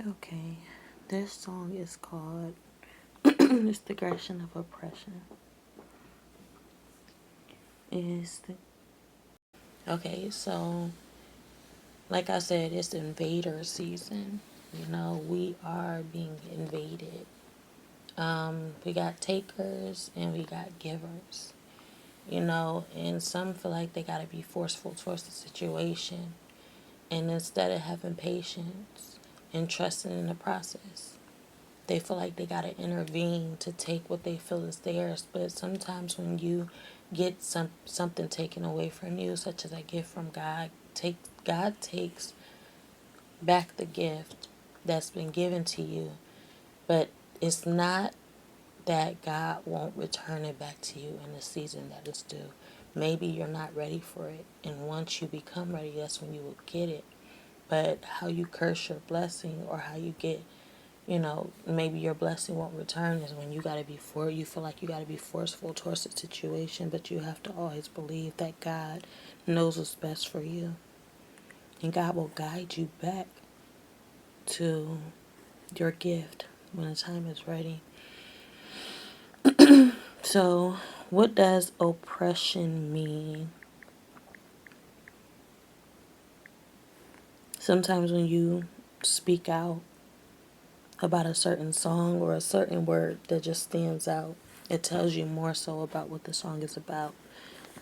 Okay, this song is called It's the Aggression of Oppression. Okay, so like I said, it's invader season. We are being invaded. We got takers and we got givers. And some feel like they gotta be forceful towards the situation. And instead of having patience and trusting in the process, they feel like they gotta intervene to take what they feel is theirs. But sometimes when you get something taken away from you, such as a gift from God, God takes back the gift that's been given to you. But it's not that God won't return it back to you in the season that it's due. Maybe you're not ready for it, and once you become ready, that's when you will get it. But how you curse your blessing, or how you get, maybe your blessing won't return, is when you feel like you gotta be forceful towards the situation. But you have to always believe that God knows what's best for you, and God will guide you back to your gift when the time is ready. So, what does oppression mean? Sometimes when you speak out about a certain song or a certain word that just stands out, it tells you more so about what the song is about.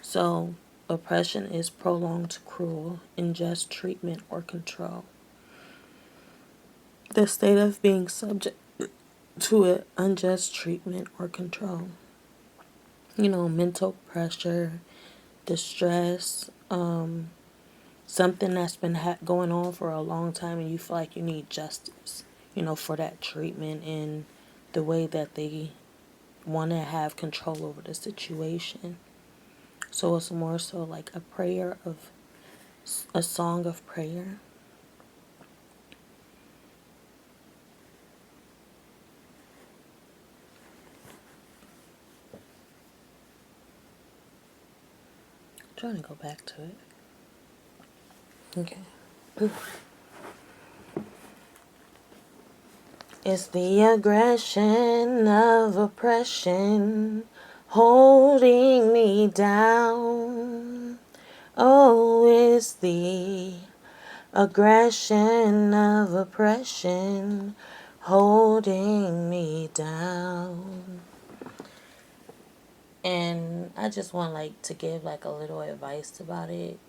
So, oppression is prolonged, cruel, unjust treatment or control. The state of being subject to an unjust treatment or control. Mental pressure, distress, something that's been going on for a long time, and you feel like you need justice, for that treatment and the way that they want to have control over the situation. So it's more so like a song of prayer. I'm trying to go back to it. Okay. It's the aggression of oppression holding me down. Oh, it's the aggression of oppression holding me down. And I just want to give a little advice about it.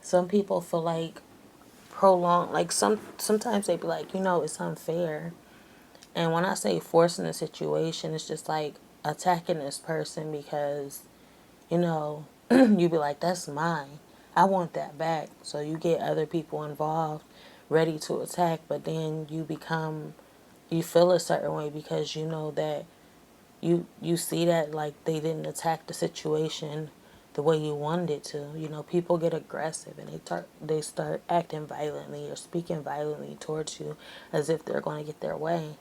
Some people feel like sometimes they be like, it's unfair. And when I say forcing the situation, it's just like attacking this person because, you be like, that's mine. I want that back. So you get other people involved, ready to attack, but then you feel a certain way because you know that you see that they didn't attack the situation the way you wanted it to. People get aggressive and they start acting violently or speaking violently towards you as if they're going to get their way.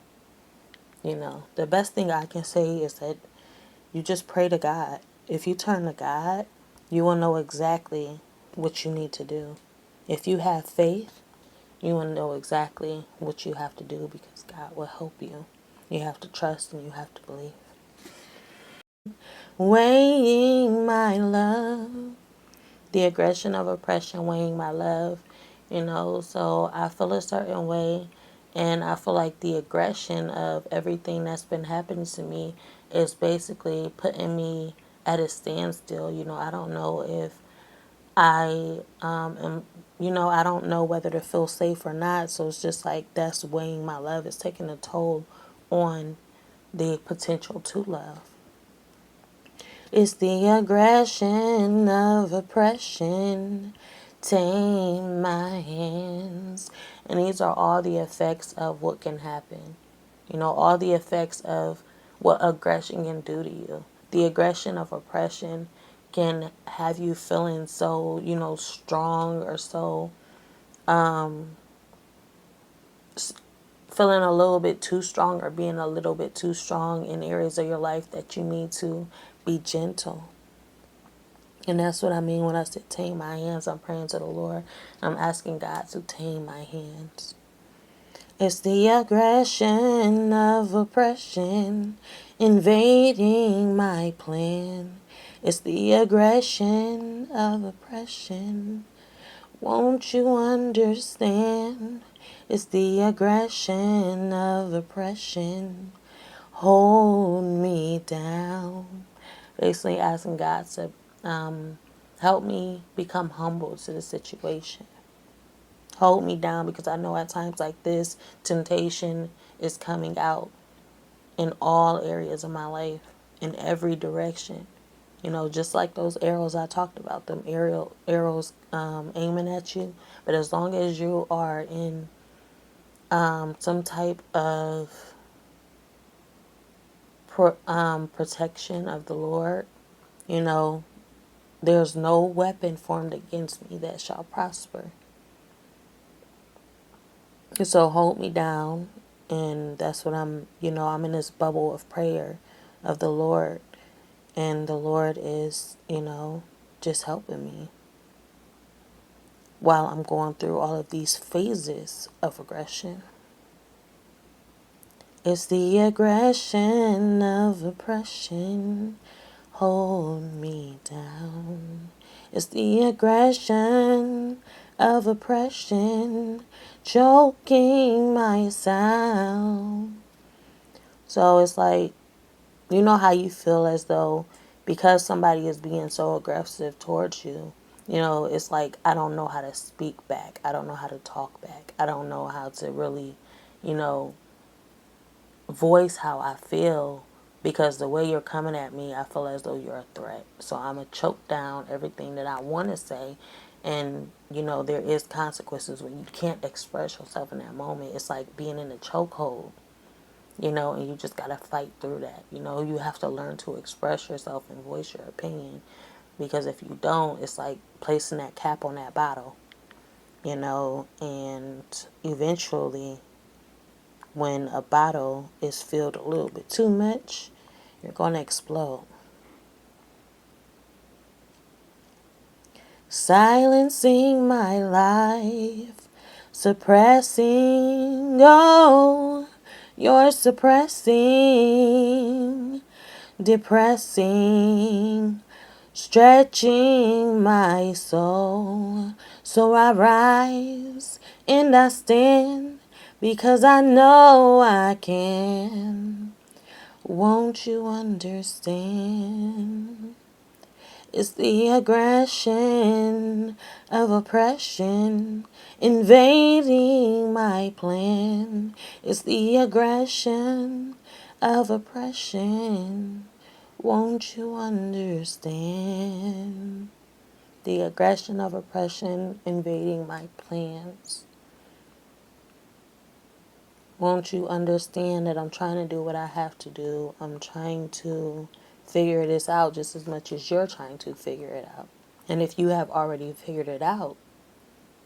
The best thing I can say is that you just pray to God. If you turn to God, you will know exactly what you need to do. If you have faith, you will know exactly what you have to do because God will help you. You have to trust and you have to believe. Weighing my love. The aggression of oppression weighing my love. So I feel a certain way, and I feel like the aggression of everything that's been happening to me is basically putting me at a standstill. I don't know if I am, I don't know whether to feel safe or not. So it's just like that's weighing my love. It's taking a toll on the potential to love. It's the aggression of oppression. Tame my hands. And these are all the effects of what can happen. All the effects of what aggression can do to you. The aggression of oppression can have you feeling so, strong or so, feeling a little bit too strong or being a little bit too strong in areas of your life that you need to be gentle. And that's what I mean when I said tame my hands. I'm praying to the Lord. I'm asking God to tame my hands. It's the aggression of oppression invading my plan. It's the aggression of oppression. Won't you understand? It's the aggression of oppression. Hold me down. Basically asking God to help me become humble to the situation. Hold me down, because I know at times like this, temptation is coming out in all areas of my life, in every direction. You know, just like those arrows I talked about, them arrows aiming at you. But as long as you are in some type of protection of the Lord, you know, there's no weapon formed against me that shall prosper. And so hold me down. And that's what I'm in this bubble of prayer of the Lord. And the Lord is, just helping me while I'm going through all of these phases of aggression. It's the aggression of oppression. Hold me down. It's the aggression of oppression choking my sound. So it's like, you know how you feel as though because somebody is being so aggressive towards you, it's like, I don't know how to speak back. I don't know how to talk back. I don't know how to really, you know, voice how I feel, because the way you're coming at me, I feel as though you're a threat. So I'm going to choke down everything that I want to say. And, there is consequences when you can't express yourself in that moment. It's like being in a chokehold, and you just got to fight through that. You have to learn to express yourself and voice your opinion, because if you don't, it's like placing that cap on that bottle, and eventually when a bottle is filled a little bit too much, you're going to explode. Silencing my life, suppressing, oh, you're suppressing, depressing, stretching my soul. So I rise and I stand, because I know I can. Won't you understand? It's the aggression of oppression invading my plan. It's the aggression of oppression. Won't you understand? The aggression of oppression invading my plans. Won't you understand that I'm trying to do what I have to do? I'm trying to figure this out just as much as you're trying to figure it out. And if you have already figured it out,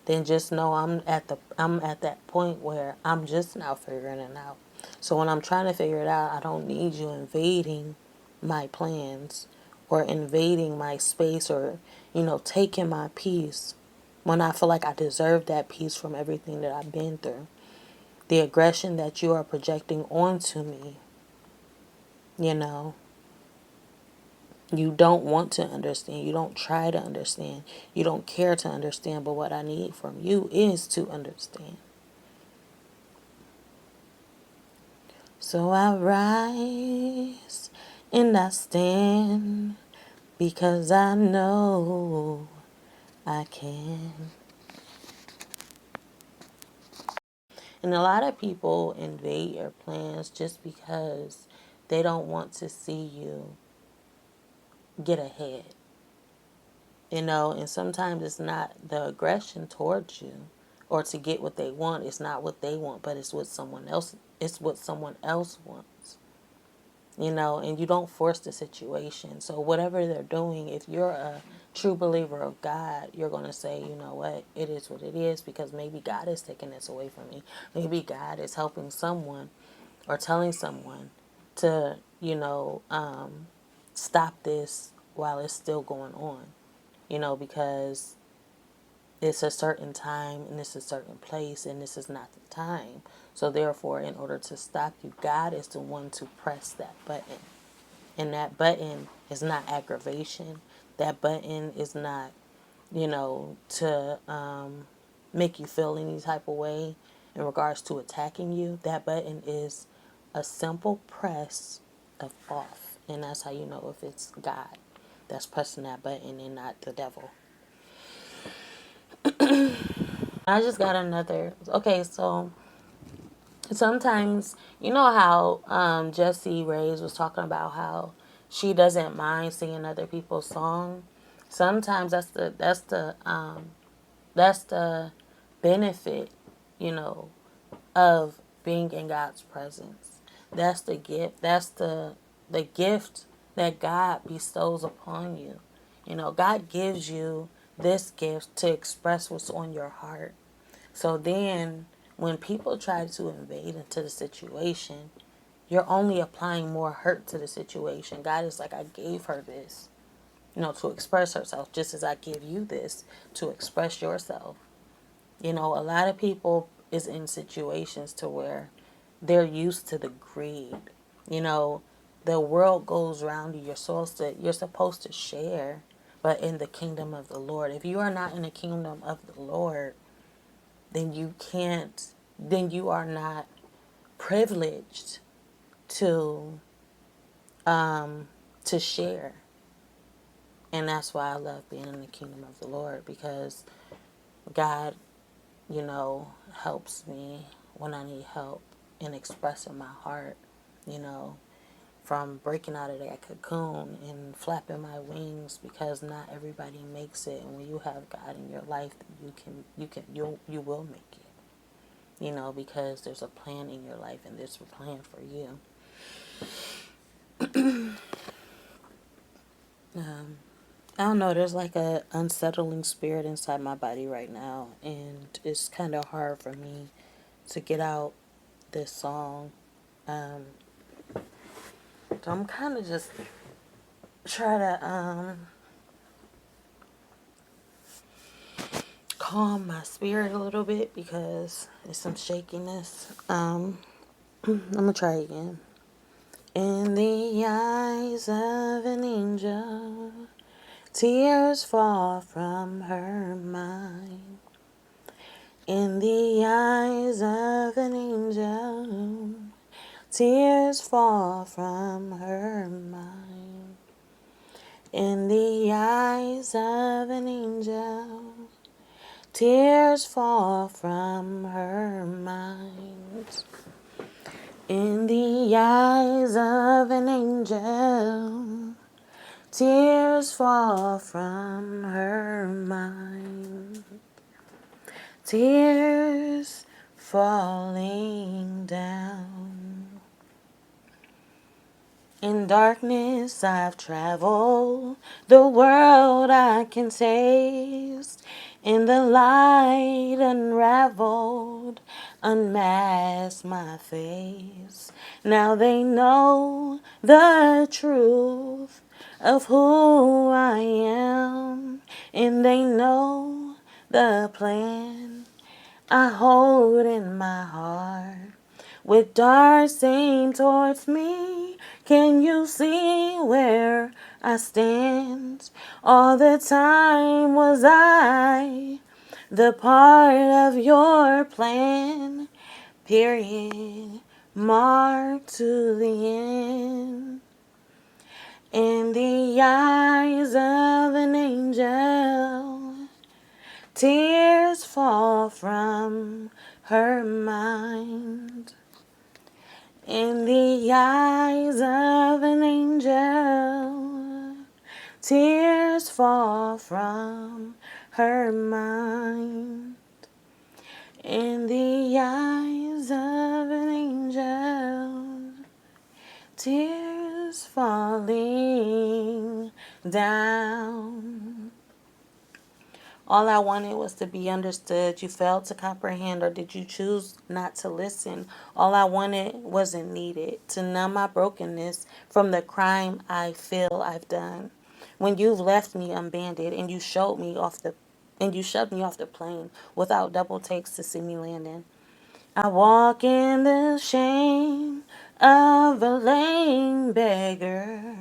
then just know I'm at that point where I'm just now figuring it out. So when I'm trying to figure it out, I don't need you invading my plans or invading my space, or taking my peace when I feel like I deserve that peace from everything that I've been through. The aggression that you are projecting onto me, you don't want to understand. You don't try to understand. You don't care to understand. But what I need from you is to understand. So I rise and I stand, because I know I can. And a lot of people invade your plans just because they don't want to see you get ahead. And sometimes it's not the aggression towards you or to get what they want. It's not what they want, but it's what someone else wants. And you don't force the situation. So whatever they're doing, if you're a true believer of God, you're going to say, you know what, it is what it is, because maybe God is taking this away from me. Maybe God is helping someone or telling someone to, stop this while it's still going on. Because It's a certain time and it's a certain place, and this is not the time. So therefore, in order to stop you, God is the one to press that button. And that button is not aggravation. That button is not, to make you feel any type of way in regards to attacking you. That button is a simple press of off. And that's how you know if it's God that's pressing that button and not the devil. I just got another. Okay, so sometimes, you know how Jessie Reyes was talking about how she doesn't mind singing other people's song. Sometimes that's the benefit, you know, of being in God's presence. That's the gift. That's the gift that God bestows upon you. You know, God gives you this gift to express what's on your heart. So then when people try to invade into the situation, you're only applying more hurt to the situation. God is like, I gave her this, to express herself, just as I give you this to express yourself. A lot of people is in situations to where they're used to the greed. You know, the world goes around you. You're supposed to share, but in the kingdom of the Lord. If you are not in the kingdom of the Lord, then you can't. Then you are not privileged to share. And that's why I love being in the kingdom of the Lord, because God, helps me when I need help in expressing my heart, you know, from breaking out of that cocoon and flapping my wings, because not everybody makes it. And when you have God in your life, you will make it, because there's a plan in your life and there's a plan for you. I don't know, there's like a unsettling spirit inside my body right now, and it's kind of hard for me to get out this song. Um, so I'm kind of just try to calm my spirit a little bit because there's some shakiness. I'm gonna try again. In the eyes of an angel, tears fall from her mind. In the eyes of an angel, tears fall from her mind. In the eyes of an angel, tears fall from her mind. In the eyes of an angel, tears fall from her mind. Tears falling down. In darkness I've traveled, the world I can taste. In the light unraveled, unmasked my face. Now they know the truth of who I am, and they know the plan I hold in my heart. With dark aimed towards me, can you see where I stand? All the time was I the part of your plan. Period. Mark to the end. In the eyes of an angel, tears fall from her mind. In the eyes of an angel, tears fall from her mind. In the eyes of an angel, tears falling down. All I wanted was to be understood. You failed to comprehend, or did you choose not to listen? All I wanted wasn't needed to numb my brokenness from the crime I feel I've done. When you've left me unbanded and you showed me off the and you shoved me off the plane without double takes to see me landing. I walk in the shame of a lame beggar,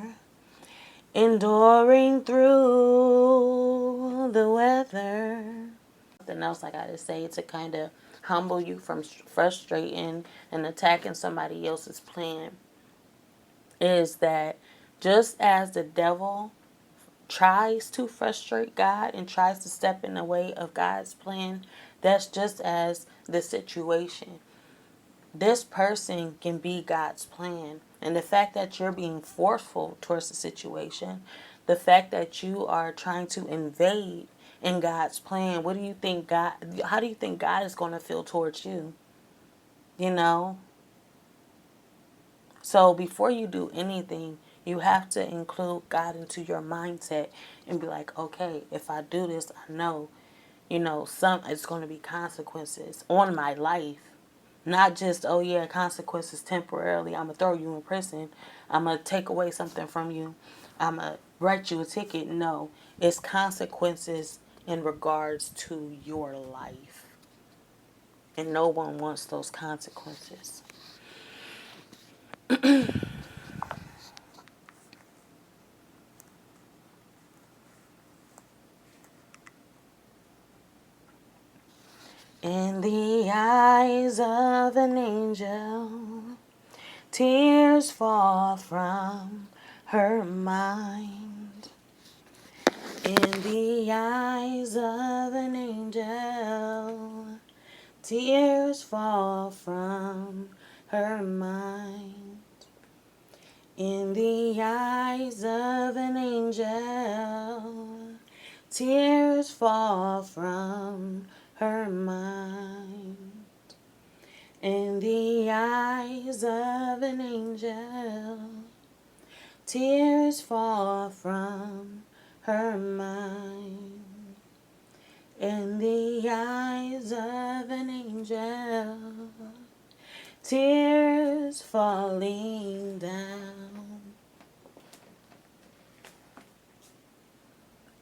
enduring through the weather. Something else I gotta say to kind of humble you from frustrating and attacking somebody else's plan is that just as the devil tries to frustrate God and tries to step in the way of God's plan, that's just as the situation. This person can be God's plan. And the fact that you're being forceful towards the situation, the fact that you are trying to invade in God's plan, what do you think God, how do you think God is going to feel towards you? You know? So before you do anything, you have to include God into your mindset and be like, okay, if I do this, I know, it's going to be consequences on my life. Not just, oh yeah, consequences temporarily. I'm going to throw you in prison. I'm going to take away something from you. I'm going to write you a ticket. No, it's consequences in regards to your life. And no one wants those consequences. In the eyes of an angel, tears fall from her mind. In the eyes of an angel, tears fall from her mind. In the eyes of an angel, tears fall from her mind. In the eyes of an angel, tears fall from her mind. In the eyes of an angel, tears falling down.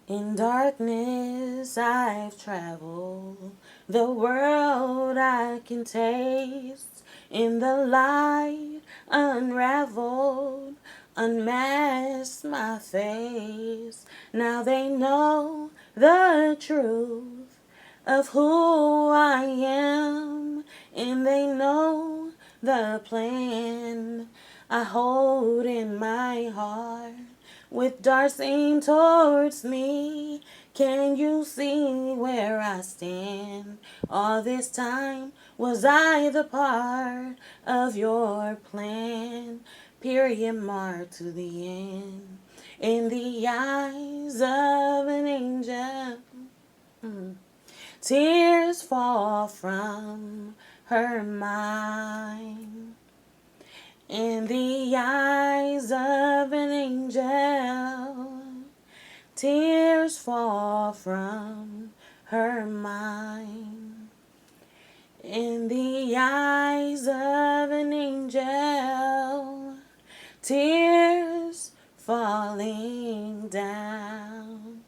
In darkness I've traveled, the world I can taste. In the light unraveled, unmasked my face. Now they know the truth of who I am, and they know the plan I hold in my heart. With darts aimed towards me, can you see where I stand? All this time, was I the part of your plan? Period mark to the end. In the eyes of an angel, tears fall from her mind. In the eyes of an angel, tears fall from her mind. In the eyes of an angel, tears falling down.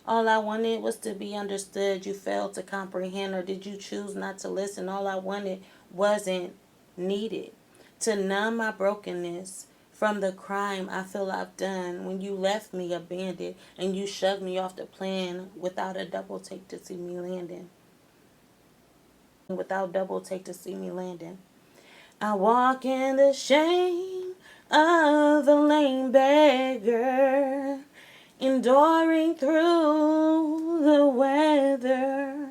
All I wanted was to be understood. You failed to comprehend, or did you choose not to listen? All I wanted wasn't needed to numb my brokenness from the crime I feel I've done when you left me abandoned and you shoved me off the plane without a double take to see me landing. Without double take to see me landing. I walk in the shame of a lame beggar, enduring through the weather.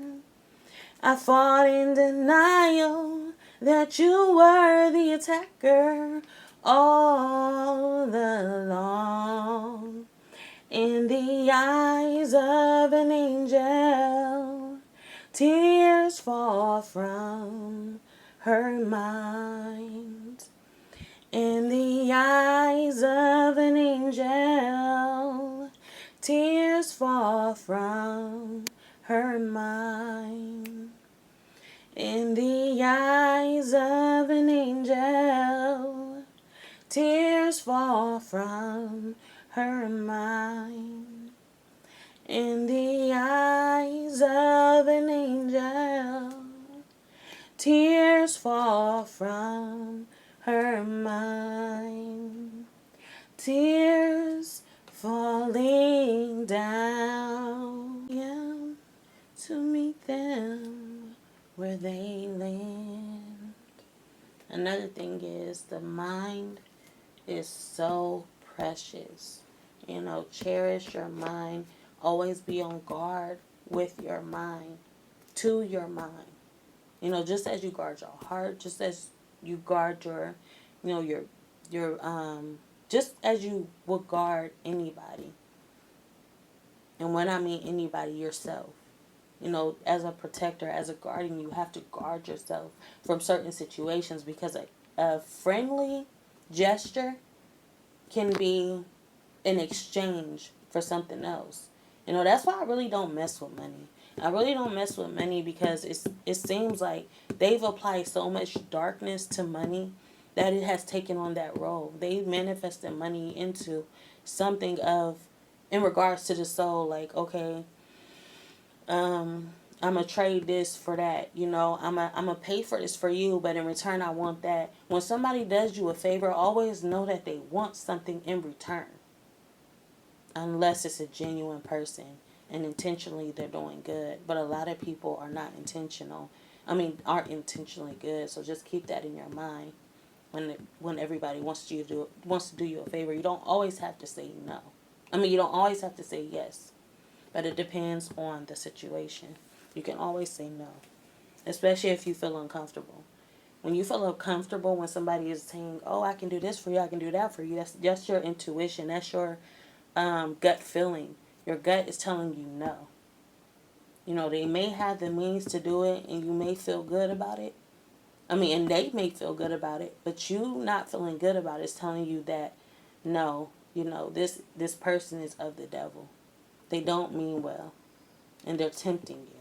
I fought in denial that you were the attacker all along. In the eyes of an angel, tears fall from her mind. In the eyes of an angel, tears fall from her mind. In the eyes of an angel, tears fall from her mind. In the eyes of an angel, tears fall from her mind. Tears falling down, yeah, to meet them where they land. Another thing is the mind is so precious. You know, cherish your mind. Always be on guard with your mind, to your mind. You know, just as you guard your heart, just as you guard your, you know, just as you would guard anybody. And when I mean anybody, yourself. You know, as a protector, as a guardian, you have to guard yourself from certain situations, because a friendly gesture can be in exchange for something else. You know, that's why I really don't mess with money. I really don't mess with money because it seems like they've applied so much darkness to money that it has taken on that role. They manifested money into something of, in regards to the soul, like, okay, I'm gonna trade this for that. You know, I'm gonna pay for this for you, but in return, I want that. When somebody does you a favor, always know that they want something in return, unless it's a genuine person and intentionally they're doing good. But a lot of people are not intentional. Aren't intentionally good. So just keep that in your mind when everybody wants to do you a favor. You don't always have to say no. You don't always have to say yes, but it depends on the situation. You can always say no, especially if you feel uncomfortable. When you feel uncomfortable when somebody is saying, "Oh, I can do this for you, I can do that for you," that's your intuition. That's your gut feeling. Your gut is telling you no. You know, they may have the means to do it, and you may feel good about it. And they may feel good about it, but you not feeling good about it is telling you that no, you know, this person is of the devil. They don't mean well, and they're tempting you.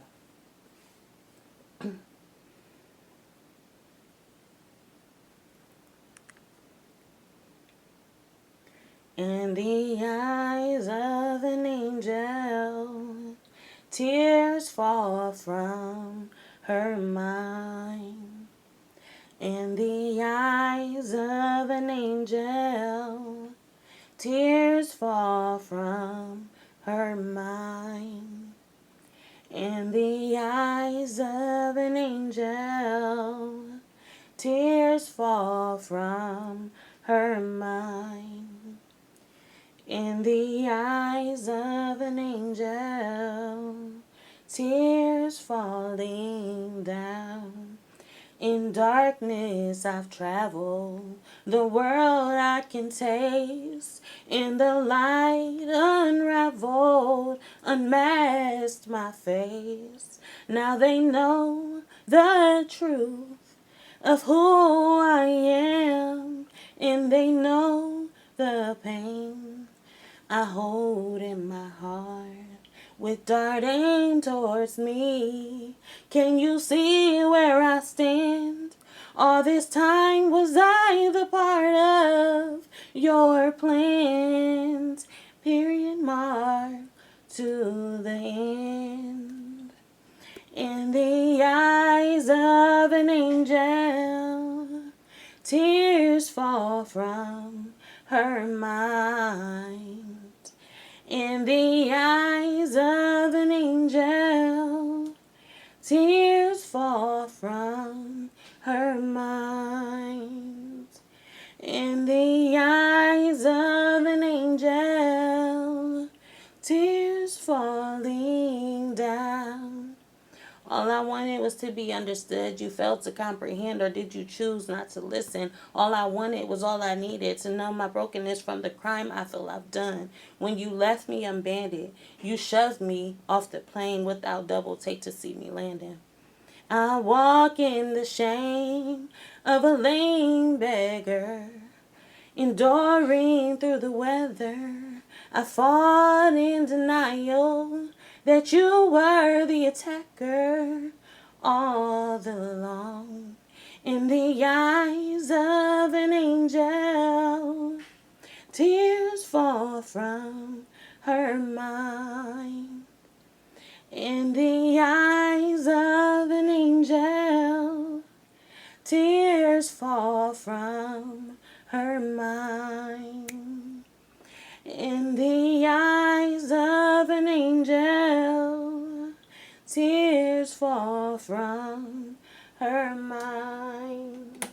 In the eyes of an angel, tears fall from her mind. In the eyes of an angel, tears fall from her mind. In the eyes of an angel, tears fall from her mind. In the eyes of an angel, tears falling down. In darkness I've traveled, the world I can taste. In the light unraveled, unmasked my face. Now they know the truth of who I am, and they know the pain I hold in my heart with dart aimed towards me. Can you see where I stand? All this time was I the part of your plans? Period mark to the end. In the eyes of an angel, tears fall from her mind. In the eyes of an angel, tears fall from her mind. In the eyes of an angel, tears falling down. All I wanted was to be understood. You failed to comprehend, or did you choose not to listen? All I wanted was all I needed, to know my brokenness from the crime I feel I've done. When you left me unbanded, you shoved me off the plane without double take to see me landing. I walk in the shame of a lame beggar, enduring through the weather. I fought in denial that you were the attacker all along. In the eyes of an angel, tears fall from her mind. In the eyes of an angel, tears fall from her mind. In the eyes of an angel, tears fall from her mind.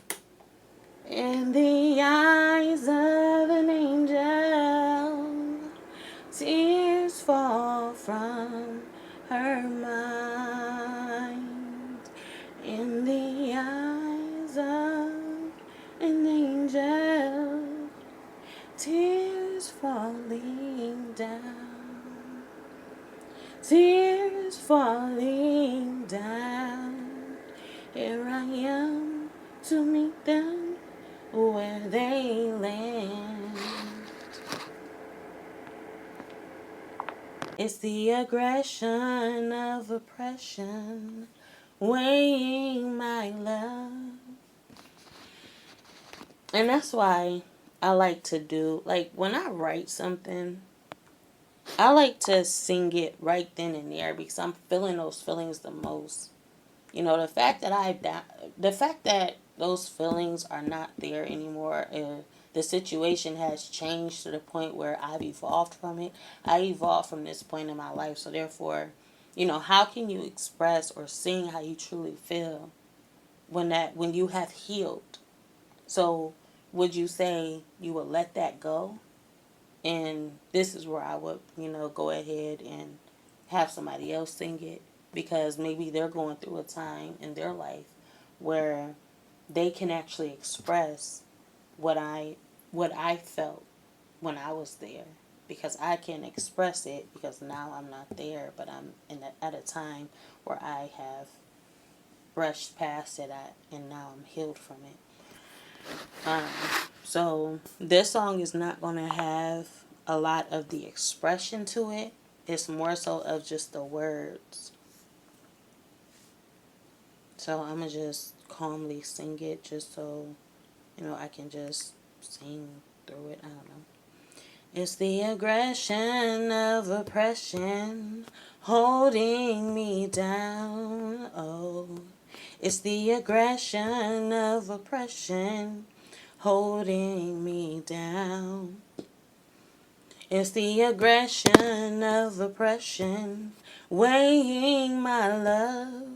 In the eyes of an angel, tears fall from her mind. In the eyes of an angel, tears falling down, tears falling down. Here I am to meet them where they land. It's the aggression of oppression weighing my love. And that's why I like to do, like, when I write something, I like to sing it right then and there because I'm feeling those feelings the most. You know, the fact that those feelings are not there anymore, the situation has changed to the point where I've evolved from it. I evolved from this point in my life, so therefore, you know, how can you express or sing how you truly feel when you have healed? So, would you say you would let that go? And this is where I would, you know, go ahead and have somebody else sing it, because maybe they're going through a time in their life where they can actually express what I felt when I was there, because I can express it because now I'm not there, but I'm at a time where I have brushed past it and now I'm healed from it. So this song is not going to have a lot of the expression to it. It's more so of just the words. So I'm going to just calmly sing it just so, you know, I can just sing through it. I don't know. It's the aggression of oppression holding me down. Oh, it's the aggression of oppression holding me down. It's the aggression of oppression weighing my love.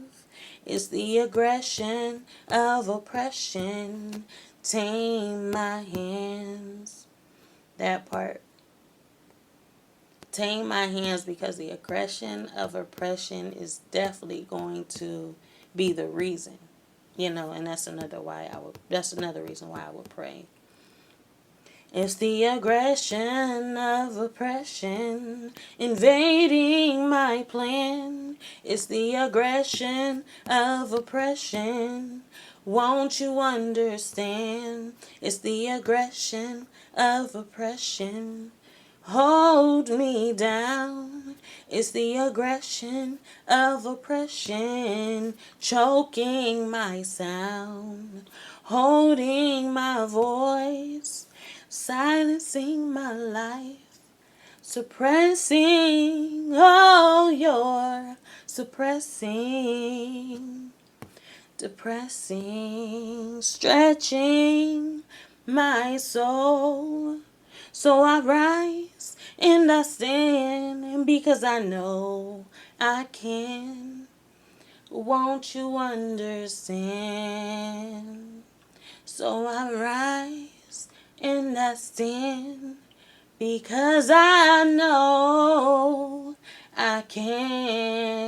It's the aggression of oppression tame my hands. That part. Tame my hands, because the aggression of oppression is definitely going to be the reason. You know, and that's another reason why I would pray. It's the aggression of oppression invading my plan. It's the aggression of oppression. Won't you understand? It's the aggression of oppression. Hold me down. It's the aggression of oppression choking my sound, holding my voice, silencing my life, suppressing all your suppressing, depressing, stretching my soul. So I rise and I stand because I know I can. Won't you understand? So I rise and I stand because I know I can.